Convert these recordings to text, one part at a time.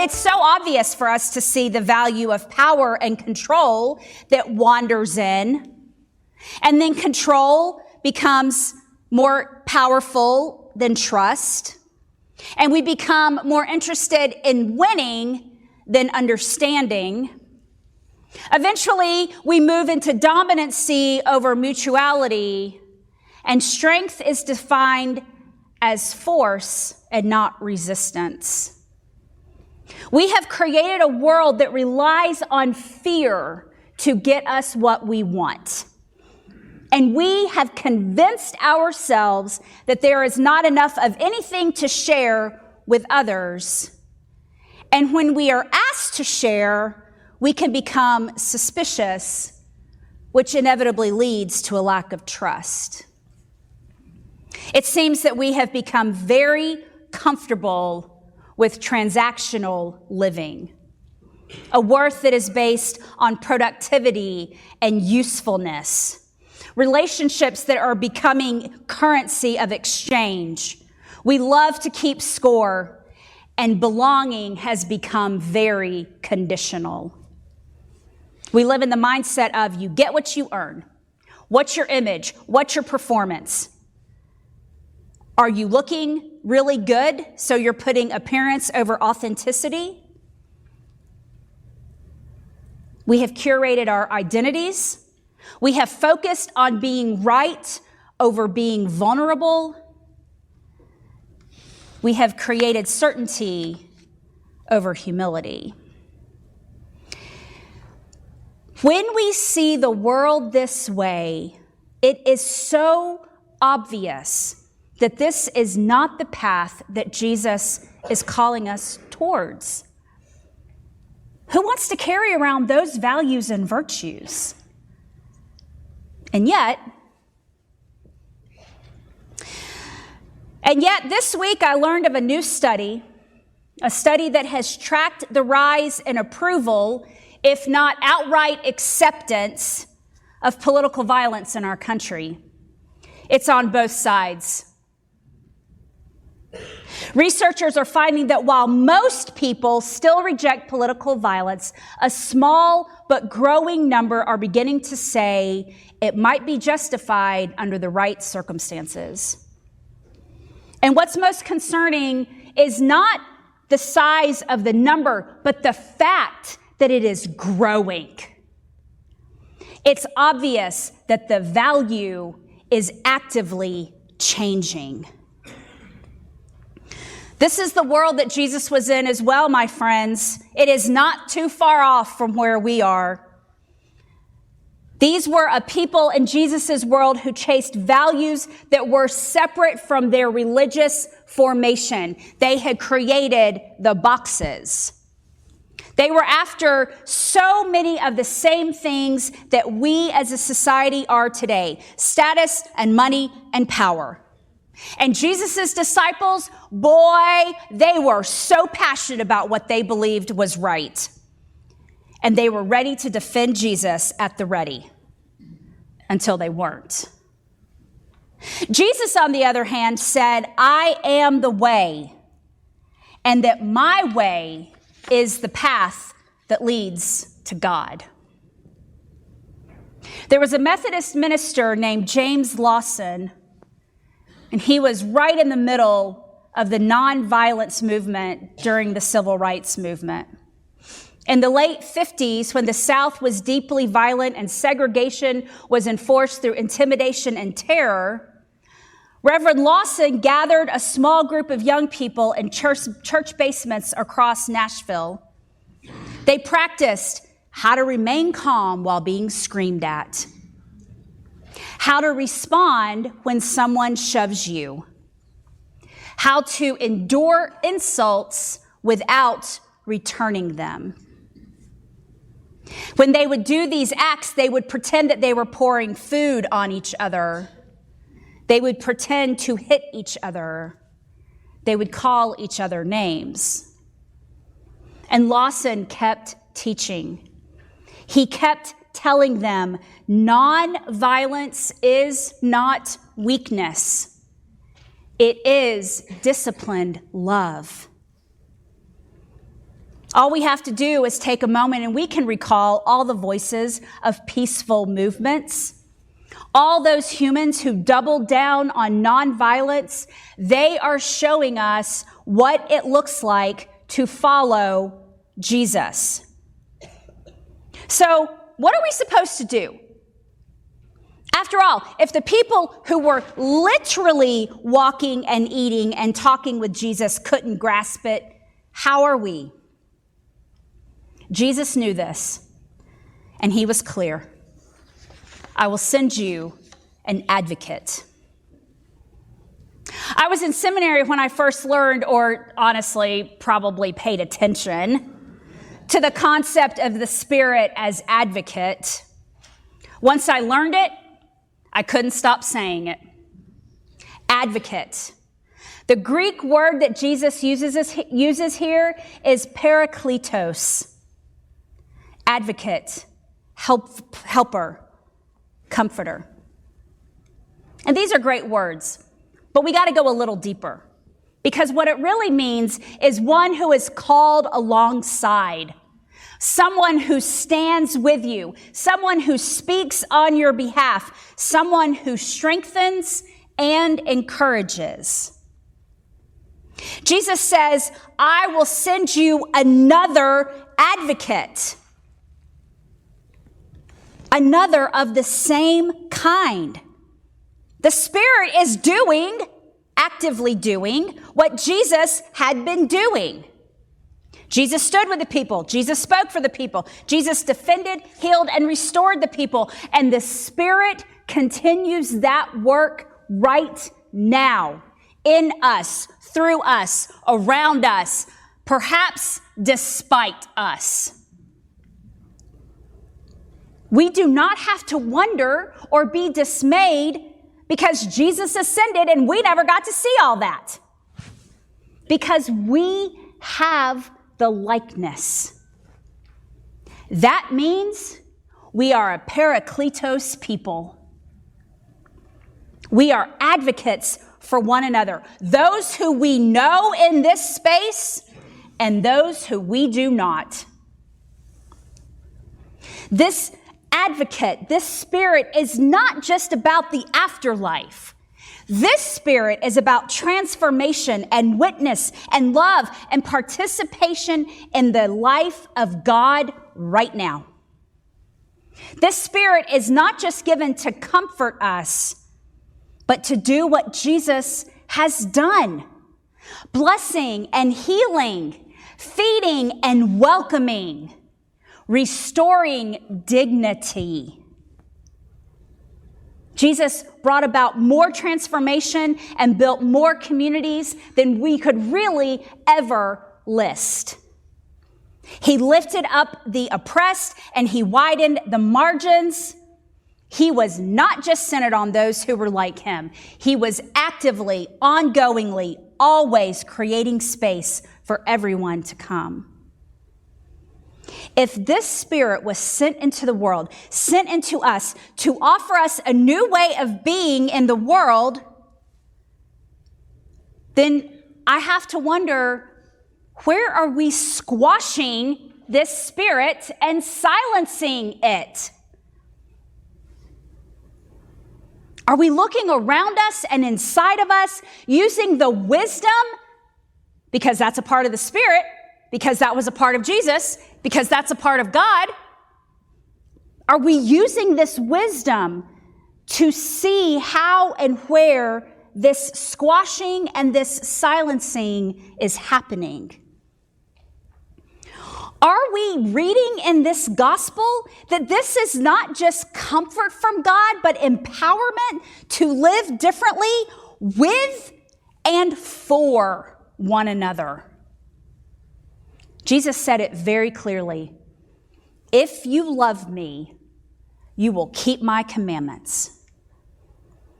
it's so obvious for us to see the value of power and control that wanders in. And then control becomes more powerful than trust. And we become more interested in winning than understanding. Eventually, we move into dominancy over mutuality, and strength is defined as force and not resistance. We have created a world that relies on fear to get us what we want. And we have convinced ourselves that there is not enough of anything to share with others. And when we are asked to share, we can become suspicious, which inevitably leads to a lack of trust. It seems that we have become very comfortable with transactional living, a worth that is based on productivity and usefulness. Relationships that are becoming currency of exchange. We love to keep score, and belonging has become very conditional. We live in the mindset of you get what you earn. What's your image? What's your performance? Are you looking really good, so you're putting appearance over authenticity? We have curated our identities. We have focused on being right over being vulnerable. We have created certainty over humility. When we see the world this way, it is so obvious that this is not the path that Jesus is calling us towards. Who wants to carry around those values and virtues? And yet, this week I learned of a new study, a study that has tracked the rise in approval, if not outright acceptance, of political violence in our country. It's on both sides. Researchers are finding that while most people still reject political violence, a small but growing number are beginning to say it might be justified under the right circumstances. And what's most concerning is not the size of the number, but the fact that it is growing. It's obvious that the value is actively changing. This is the world that Jesus was in as well, my friends. It is not too far off from where we are. These were a people in Jesus' world who chased values that were separate from their religious formation. They had created the boxes. They were after so many of the same things that we as a society are today: status and money and power. And Jesus' disciples, boy, they were so passionate about what they believed was right. And they were ready to defend Jesus at the ready until they weren't. Jesus, on the other hand, said, I am the way, and that my way is the path that leads to God. There was a Methodist minister named James Lawson, and he was right in the middle of the nonviolence movement during the civil rights movement. In the late 50s, when the South was deeply violent and segregation was enforced through intimidation and terror, Reverend Lawson gathered a small group of young people in church basements across Nashville. They practiced how to remain calm while being screamed at, how to respond when someone shoves you, how to endure insults without returning them. When they would do these acts, they would pretend that they were pouring food on each other. They would pretend to hit each other. They would call each other names. And Lawson kept teaching. He kept telling them, nonviolence is not weakness. It is disciplined love. All we have to do is take a moment and we can recall all the voices of peaceful movements. All those humans who doubled down on nonviolence, they are showing us what it looks like to follow Jesus. So, what are we supposed to do? After all, if the people who were literally walking and eating and talking with Jesus couldn't grasp it, how are we? Jesus knew this, and he was clear. I will send you an advocate. I was in seminary when I first learned, or honestly, probably paid attention to the concept of the Spirit as advocate. Once I learned it, I couldn't stop saying it. Advocate. The Greek word that Jesus uses here is parakletos. Advocate, helper, comforter. And these are great words, but we got to go a little deeper, because what it really means is one who is called alongside, someone who stands with you, someone who speaks on your behalf, someone who strengthens and encourages. Jesus says, I will send you another advocate. Another of the same kind. The Spirit is actively doing what Jesus had been doing. Jesus stood with the people. Jesus spoke for the people. Jesus defended, healed, and restored the people. And the Spirit continues that work right now. In us, through us, around us, perhaps despite us. We do not have to wonder or be dismayed because Jesus ascended and we never got to see all that. Because we have the likeness. That means we are a parakletos people. We are advocates for one another. Those who we know in this space and those who we do not. This advocate, this Spirit is not just about the afterlife. This Spirit is about transformation and witness and love and participation in the life of God right now. This Spirit is not just given to comfort us, but to do what Jesus has done. Blessing and healing, feeding and welcoming, restoring dignity. Jesus brought about more transformation and built more communities than we could really ever list. He lifted up the oppressed and he widened the margins. He was not just centered on those who were like him. He was actively, ongoingly, always creating space for everyone to come. If this Spirit was sent into the world, sent into us to offer us a new way of being in the world, then I have to wonder, where are we squashing this Spirit and silencing it? Are we looking around us and inside of us, using the wisdom, because that's a part of the Spirit, because that was a part of Jesus, because that's a part of God? Are we using this wisdom to see how and where this squashing and this silencing is happening? Are we reading in this gospel that this is not just comfort from God, but empowerment to live differently with and for one another? Jesus said it very clearly. If you love me, you will keep my commandments.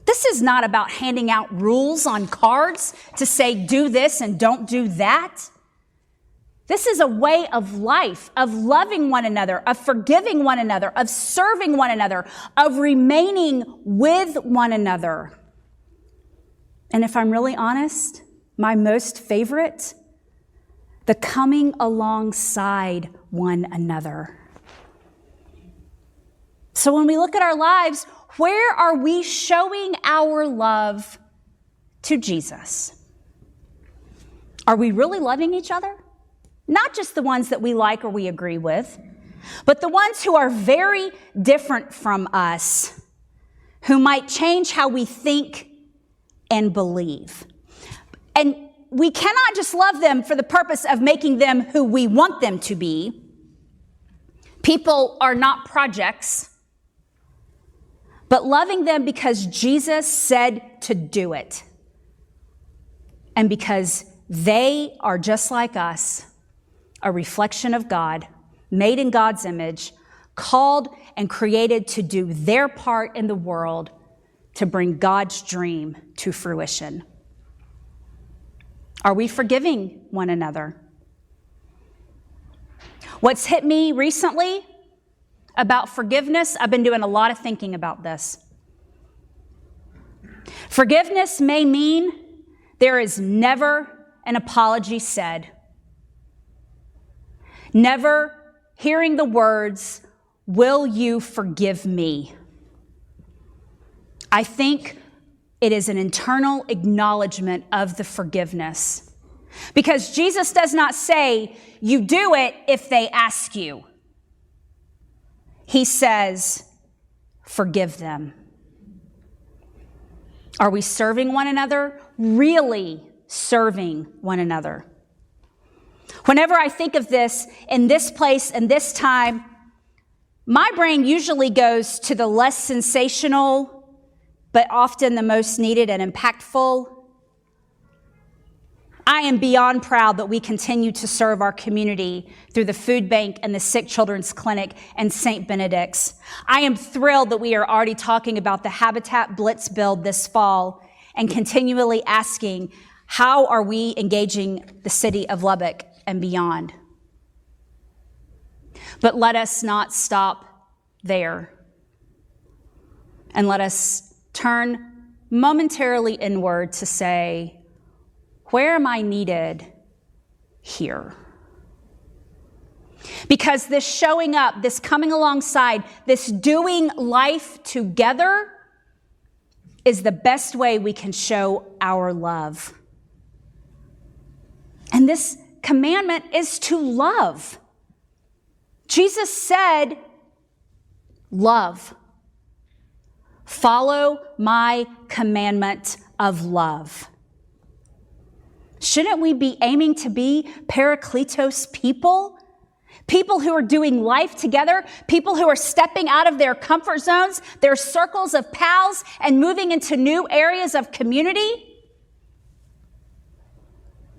This is not about handing out rules on cards to say do this and don't do that. This is a way of life, of loving one another, of forgiving one another, of serving one another, of remaining with one another. And if I'm really honest, my most favorite, the coming alongside one another. So when we look at our lives, where are we showing our love to Jesus? Are we really loving each other? Not just the ones that we like or we agree with, but the ones who are very different from us, who might change how we think and believe. And we cannot just love them for the purpose of making them who we want them to be. People are not projects, but loving them because Jesus said to do it. And because they are just like us, a reflection of God, made in God's image, called and created to do their part in the world to bring God's dream to fruition. Are we forgiving one another? What's hit me recently about forgiveness, I've been doing a lot of thinking about this. Forgiveness may mean there is never an apology said. Never hearing the words, "Will you forgive me?" I think it is an internal acknowledgement of the forgiveness. Because Jesus does not say, you do it if they ask you. He says, forgive them. Are we serving one another? Really serving one another? Whenever I think of this in this place and this time, my brain usually goes to the less sensational, but often the most needed and impactful. I am beyond proud that we continue to serve our community through the food bank and the Sick Children's Clinic and St. Benedict's. I am thrilled that we are already talking about the Habitat Blitz build this fall and continually asking, how are we engaging the city of Lubbock and beyond? But let us not stop there. And let us turn momentarily inward to say, where am I needed here? Because this showing up, this coming alongside, this doing life together is the best way we can show our love. And this commandment is to love. Jesus said, love. Follow my commandment of love. Shouldn't we be aiming to be Parakletos people? People who are doing life together, people who are stepping out of their comfort zones, their circles of pals, and moving into new areas of community?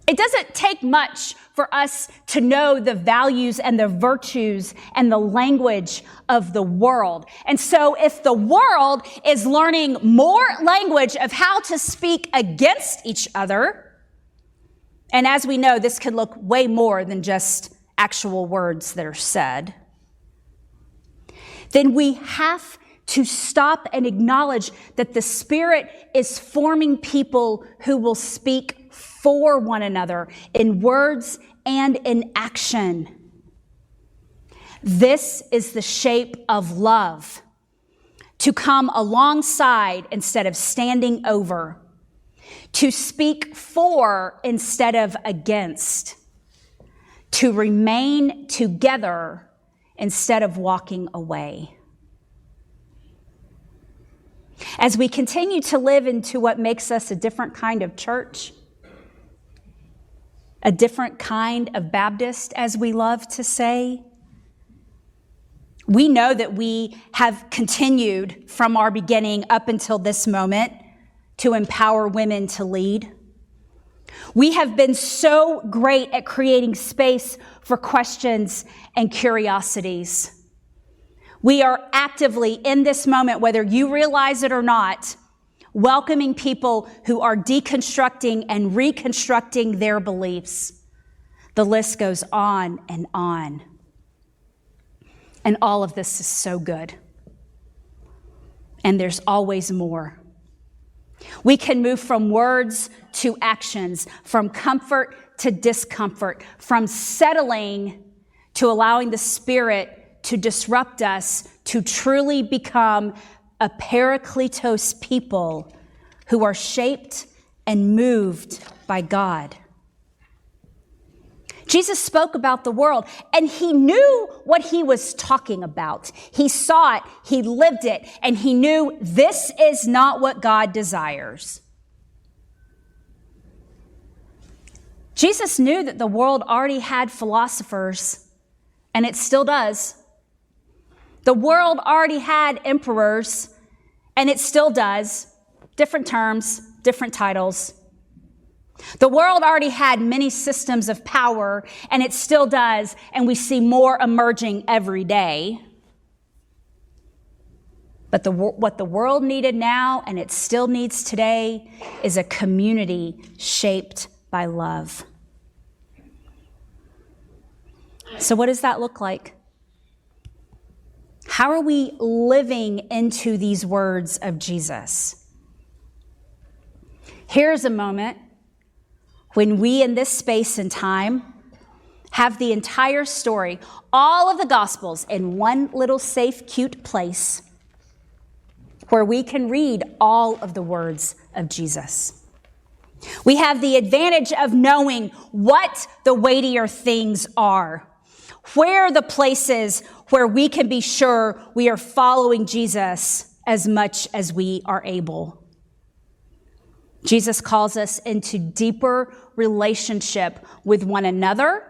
It doesn't take much for us to know the values and the virtues and the language of the world. And so if the world is learning more language of how to speak against each other, and as we know, this could look way more than just actual words that are said, then we have to stop and acknowledge that the Spirit is forming people who will speak for one another in words and in action. This is the shape of love, to come alongside instead of standing over, to speak for instead of against, to remain together instead of walking away. As we continue to live into what makes us a different kind of church, a different kind of Baptist, as we love to say, we know that we have continued from our beginning up until this moment to empower women to lead. We have been so great at creating space for questions and curiosities. We are actively in this moment, whether you realize it or not, welcoming people who are deconstructing and reconstructing their beliefs. The list goes on and on. And all of this is so good. And there's always more. We can move from words to actions, from comfort to discomfort, from settling to allowing the Spirit to disrupt us, to truly become a parakletos people who are shaped and moved by God. Jesus spoke about the world, and he knew what he was talking about. He saw it, he lived it, and he knew this is not what God desires. Jesus knew that the world already had philosophers, and it still does. The world already had emperors, and it still does. Different terms, different titles. The world already had many systems of power, and it still does, and we see more emerging every day. But what the world needed now, and it still needs today, is a community shaped by love. So what does that look like? How are we living into these words of Jesus? Here's a moment when we in this space and time have the entire story, all of the Gospels in one little safe, cute place where we can read all of the words of Jesus. We have the advantage of knowing what the weightier things are, where are the places where we can be sure we are following Jesus as much as we are able. Jesus calls us into deeper relationship with one another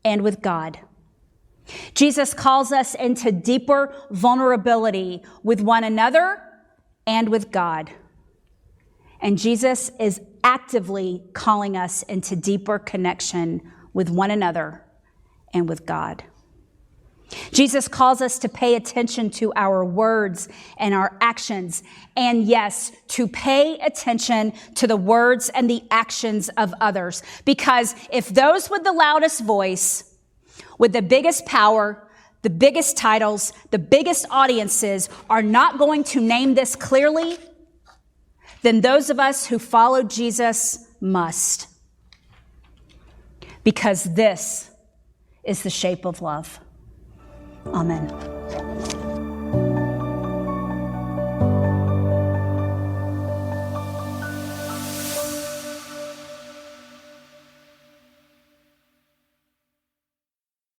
and with God. Jesus calls us into deeper vulnerability with one another and with God. And Jesus is actively calling us into deeper connection with one another and with God. Jesus calls us to pay attention to our words and our actions, and yes, to pay attention to the words and the actions of others. Because if those with the loudest voice, with the biggest power, the biggest titles, the biggest audiences are not going to name this clearly, then those of us who follow Jesus must. Because this is the shape of love. Amen.